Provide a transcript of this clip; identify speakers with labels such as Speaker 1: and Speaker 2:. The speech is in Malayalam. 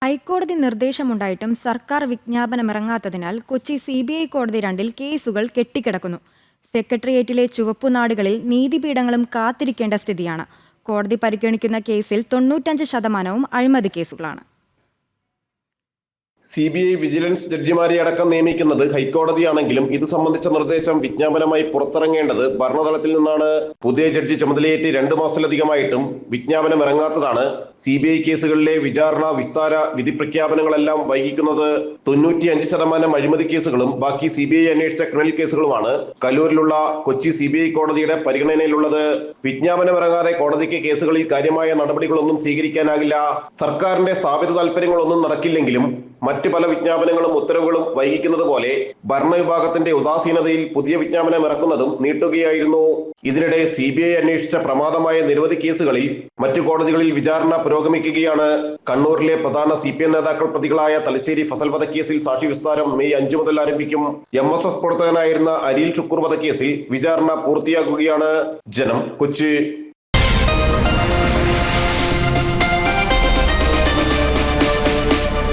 Speaker 1: ഹൈക്കോടതി നിർദ്ദേശമുണ്ടായിട്ടും സർക്കാർ വിജ്ഞാപനമിറങ്ങാത്തതിനാൽ കൊച്ചി CBI കോടതി 2 കേസുകൾ കെട്ടിക്കിടക്കുന്നു. സെക്രട്ടേറിയറ്റിലെ ചുവപ്പുനാടുകളിൽ നീതിപീഠങ്ങളും കാത്തിരിക്കേണ്ട സ്ഥിതിയാണ്. കോടതി പരിഗണിക്കുന്ന കേസിൽ 95% അഴിമതി കേസുകളാണ്.
Speaker 2: CBI വിജിലൻസ് ജഡ്ജിമാരെ അടക്കം നിയമിക്കുന്നത് ഹൈക്കോടതിയാണെങ്കിലും ഇത് സംബന്ധിച്ച നിർദ്ദേശം വിജ്ഞാപനമായി പുറത്തിറങ്ങേണ്ടത് ഭരണതലത്തിൽ നിന്നാണ്. പുതിയ ജഡ്ജി ചുമതലയേറ്റ് 2 മാസത്തിലധികമായിട്ടും വിജ്ഞാപനം ഇറങ്ങാത്തതാണ് CBI കേസുകളിലെ വിചാരണ, വിസ്താര, വിധി പ്രഖ്യാപനങ്ങളെല്ലാം വൈകിക്കുന്നത്. 95% അഴിമതി കേസുകളും ബാക്കി CBI അന്വേഷിച്ച ക്രിമിനൽ കേസുകളുമാണ് കലൂരിലുള്ള കൊച്ചി CBI കോടതിയുടെ പരിഗണനയിലുള്ളത്. വിജ്ഞാപനം ഇറങ്ങാതെ കോടതിക്ക് കേസുകളിൽ കാര്യമായ നടപടികളൊന്നും സ്വീകരിക്കാനാകില്ല. സർക്കാരിന്റെ സ്ഥാപിത താല്പര്യങ്ങളൊന്നും നടക്കില്ലെങ്കിലും മറ്റ് പല വിജ്ഞാപനങ്ങളും ഉത്തരവുകളും വൈകിക്കുന്നത് പോലെ ഭരണവിഭാഗത്തിന്റെ ഉദാസീനതയിൽ പുതിയ വിജ്ഞാപനം ഇറക്കുന്നതും നീട്ടുകയായിരുന്നു. ഇതിനിടെ CBI അന്വേഷിച്ച പ്രമാദമായ നിരവധി കേസുകളിൽ മറ്റു കോടതികളിൽ വിചാരണ പുരോഗമിക്കുകയാണ്. കണ്ണൂരിലെ പ്രധാന CPM നേതാക്കൾ പ്രതികളായ തലശ്ശേരി ഫസൽ വധക്കേസിൽ സാക്ഷി വിസ്താരം മെയ് 5 മുതൽ ആരംഭിക്കും. MSS പ്രവർത്തകനായിരുന്ന അരിൽ ഷുക്കൂർ വധക്കേസിൽ വിചാരണ പൂർത്തിയാക്കുകയാണ്. ജനം, കൊച്ചി.